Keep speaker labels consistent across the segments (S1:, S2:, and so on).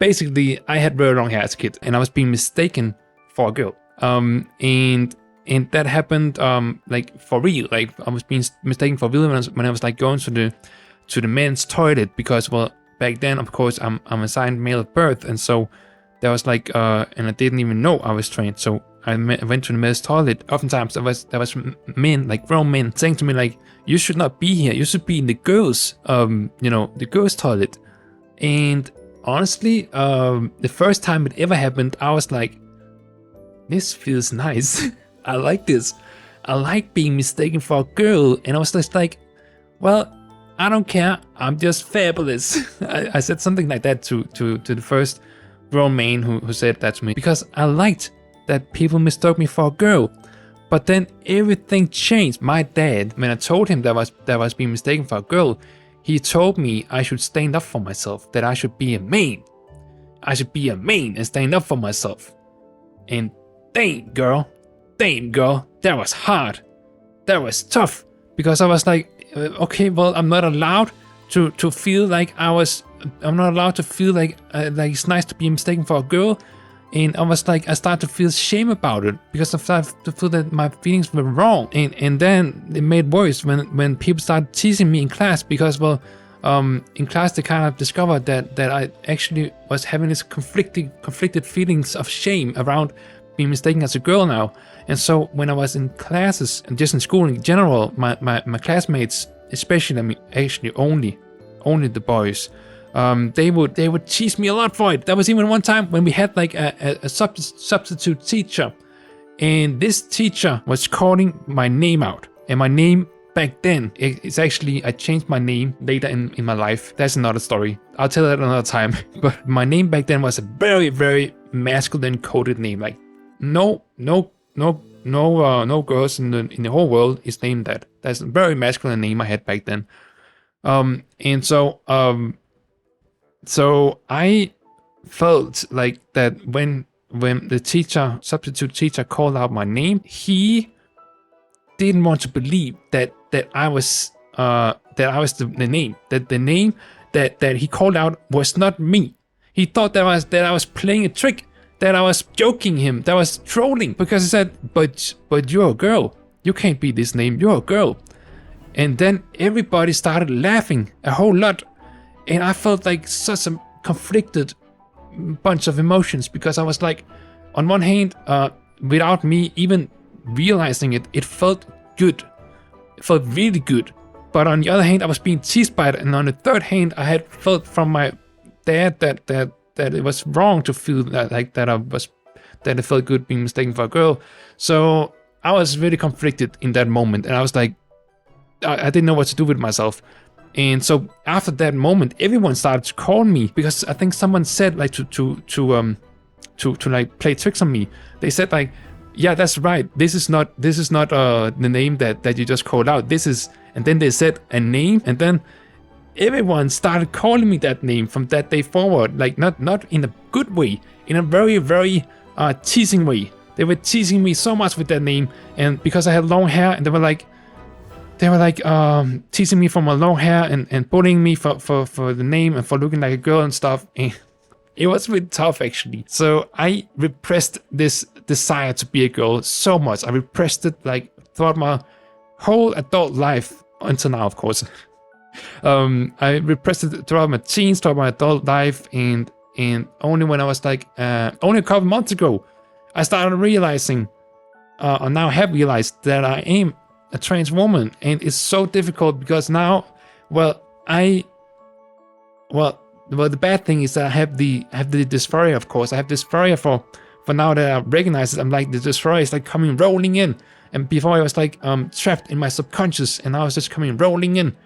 S1: basically, I had very long hair as a kid, and I was being mistaken for a girl. And that happened like for real. Like I was being mistaken for real when I was like going to the men's toilet, because well, back then of course I'm assigned male at birth, and so there was like and I didn't even know I was trained. So I went to the men's toilet. Oftentimes there was men, like grown men, saying to me like, you should not be here, you should be in the girls the girls toilet. And honestly, the first time it ever happened, I was like, this feels nice. I like this. I like being mistaken for a girl. And I was just like, well, I don't care, I'm just fabulous. I said something like that to the first grown man who said that to me, because I liked that people mistook me for a girl. But then everything changed. My dad, when I told him that I was being mistaken for a girl, he told me I should stand up for myself, that I should be a man. I should be a man and stand up for myself. And damn girl, that was hard. That was tough, because I was like, okay, well, I'm not allowed to feel like I'm not allowed to feel like it's nice to be mistaken for a girl. And I was like, I started to feel shame about it, because I started to feel that my feelings were wrong. And then it made worse when people started teasing me in class, because, well, in class they kind of discovered that I actually was having this conflicted feelings of shame around being mistaken as a girl now. And so when I was in classes, and just in school in general, my classmates, especially, I mean, actually only the boys, they would tease me a lot for it. There was even one time when we had like a substitute teacher, and this teacher was calling my name out. And my name back then, it's actually, I changed my name later in my life. That's another story. I'll tell that another time. But my name back then was a very, very masculine coded name. Like no girls in the whole world is named that. That's a very masculine name I had back then. And so I felt like that when the substitute teacher called out my name, he didn't want to believe that I was the name, that the name that he called out was not me. He thought that I was playing a trick, that I was joking him, that I was trolling, because he said, but you're a girl, you can't be this name, you're a girl. And then everybody started laughing a whole lot. And I felt like such a conflicted bunch of emotions, because I was like, on one hand, without me even realizing it, it felt good. It felt really good. But on the other hand, I was being teased by it. And on the third hand, I had felt from my dad that it was wrong to feel that it felt good being mistaken for a girl. So I was really conflicted in that moment. And I was like, I didn't know what to do with myself. And so after that moment, everyone started to call me, because I think someone said like to like play tricks on me. They said like, yeah, that's right. This is not the name that you just called out. This is, and then they said a name, and then everyone started calling me that name from that day forward. Like not in a good way, in a very, very teasing way. They were teasing me so much with that name, and because I had long hair, and they were like teasing me for my long hair and bullying me for the name and for looking like a girl and stuff. And it was really tough, actually. So I repressed this desire to be a girl so much. I repressed it like throughout my whole adult life until now, of course. I repressed it throughout my teens, throughout my adult life, and only when I was like only a couple months ago, I started realizing, or now have realized, that I am a trans woman. And it's so difficult because now, the bad thing is that I have the dysphoria, of course. I have dysphoria for now that I recognize it. I'm like, the dysphoria is like coming rolling in. And before I was like trapped in my subconscious, and now it's just coming rolling in.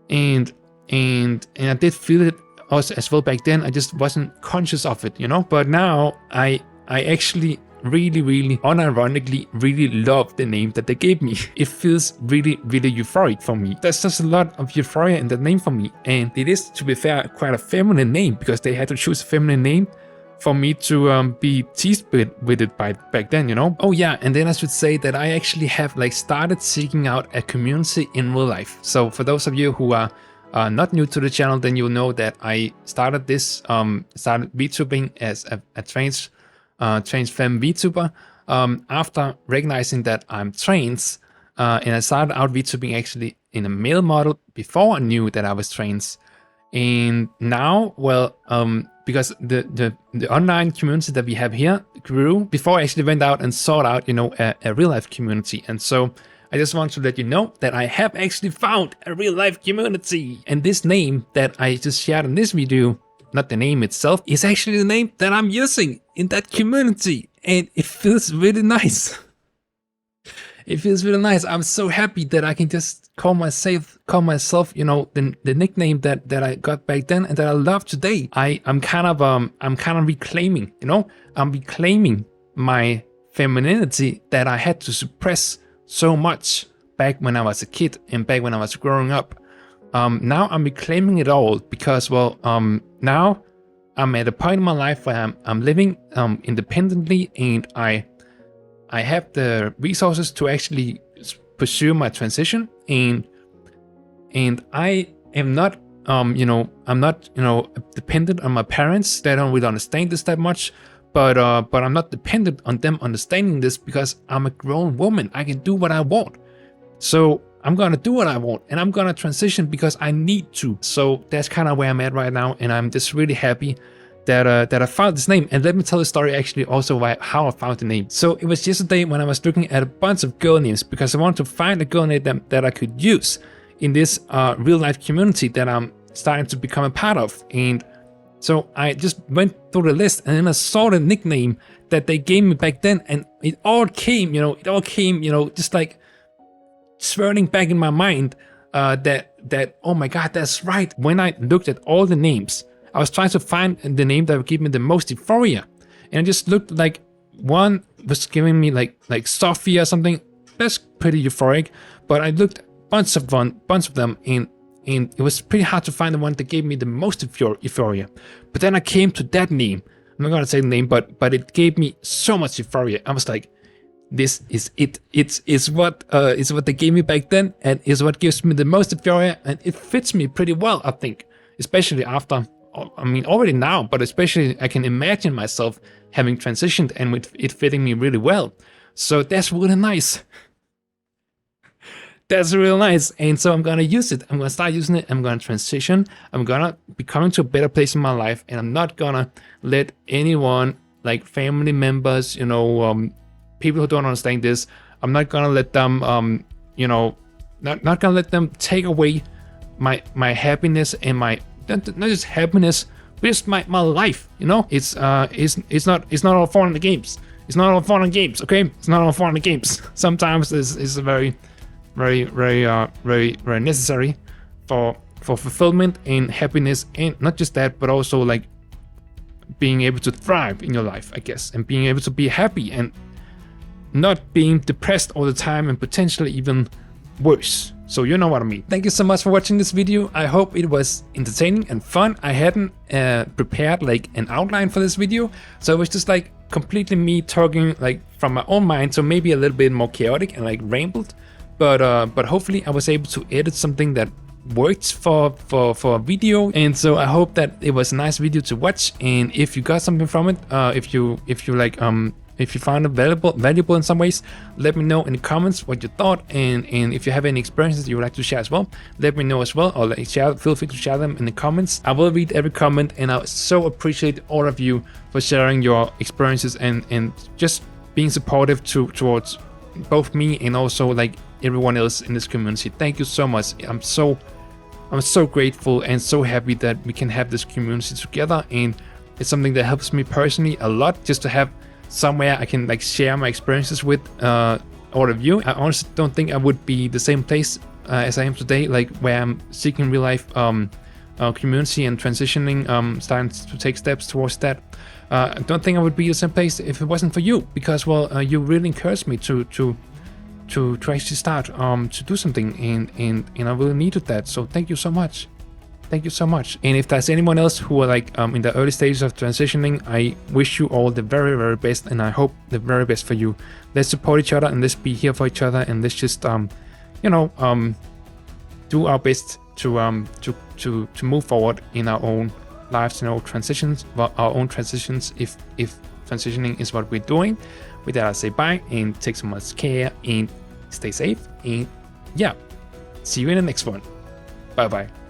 S1: And I did feel it also as well back then. I just wasn't conscious of it, But now I actually really, really unironically really love the name that they gave me. It feels really, really euphoric for me. There's just a lot of euphoria in that name for me. And it is, to be fair, quite a feminine name, because they had to choose a feminine name for me to be teased with it back then, Oh yeah, and then I should say that I actually have like started seeking out a community in real life. So for those of you who are not new to the channel, then you'll know that I started this, started VTubing as a trans femme VTuber after recognizing that I'm trans, and I started out VTubing actually in a male model before I knew that I was trans. And now, well, because the online community that we have here grew before I actually went out and sought out, you know, a real life community. And so I just want to let you know that I have actually found a real life community. And this name that I just shared in this video, not the name itself, is actually the name that I'm using in that community. And it feels really nice. It feels really nice. I'm so happy that I can just call myself, you know, the nickname that I got back then and that I love today. I'm kind of reclaiming, you know, I'm reclaiming my femininity that I had to suppress so much back when I was a kid and back when I was growing up. Now I'm reclaiming it all because, well, now I'm at a point in my life where I'm living independently, and I have the resources to actually pursue my transition, and I am not, I'm not, dependent on my parents. They don't really understand this that much, but I'm not dependent on them understanding this because I'm a grown woman. I can do what I want. So I'm gonna do what I want, and I'm gonna transition because I need to. So that's kind of where I'm at right now, and I'm just really happy that I found this name. And let me tell the story actually also how I found the name. So it was yesterday when I was looking at a bunch of girl names because I wanted to find a girl name that I could use in this real life community that I'm starting to become a part of. And so I just went through the list, and then I saw the nickname that they gave me back then, and it all came, just like swirling back in my mind that oh my god, that's right. When I looked at all the names, I was trying to find the name that would give me the most euphoria, and I just looked, like one was giving me like Sophie or something. That's pretty euphoric, but I looked bunch of them, and it was pretty hard to find the one that gave me the most euphoria. But then I came to that name. I'm not gonna say the name, but it gave me so much euphoria. I was like, this is it. It's what they gave me back then, and is what gives me the most euphoria, and it fits me pretty well, I think. Especially after, I mean, already now, but especially I can imagine myself having transitioned and with it fitting me really well. So that's really nice. That's really nice. And so I'm gonna use it. I'm gonna start using it. I'm gonna transition. I'm gonna be coming to a better place in my life, and I'm not gonna let anyone, like family members, people who don't understand this, I'm not gonna let them, not gonna let them take away my happiness and my not just happiness, but just my life. It's not all fun in the games. It's not all fun in games. Okay, it's not all fun in the games. Sometimes it's very necessary for fulfillment and happiness, and not just that, but also like being able to thrive in your life, I guess, and being able to be happy and not being depressed all the time, and potentially even worse. So you know what I mean. Thank you so much for watching this video. I hope it was entertaining and fun. I hadn't prepared like an outline for this video, so it was just like completely me talking like from my own mind, so maybe a little bit more chaotic and like rambled, but hopefully I was able to edit something that worked for a video. And so I hope that it was a nice video to watch, and if you got something from it, if you found it valuable in some ways, let me know in the comments what you thought, and if you have any experiences you would like to share as well, let me know as well, or feel free to share them in the comments. I will read every comment, and I so appreciate all of you for sharing your experiences and just being supportive towards both me and also like everyone else in this community. Thank you so much. I'm so grateful and so happy that we can have this community together, and it's something that helps me personally a lot, just to have somewhere I can like share my experiences with all of you. I honestly don't think I would be the same place as I am today, like where I'm seeking real life community and transitioning, starting to take steps towards that. I don't think I would be the same place if it wasn't for you, because well, you really encouraged me to actually start to do something, and I really needed that. So thank you so much. Thank you so much. And if there's anyone else who are like in the early stages of transitioning, I wish you all the very, very best, and I hope the very best for you. Let's support each other, and let's be here for each other, and let's just do our best to move forward in our own lives and our transitions, if transitioning is what we're doing. With that, I say bye and take so much care and stay safe, and yeah, see you in the next one. Bye bye.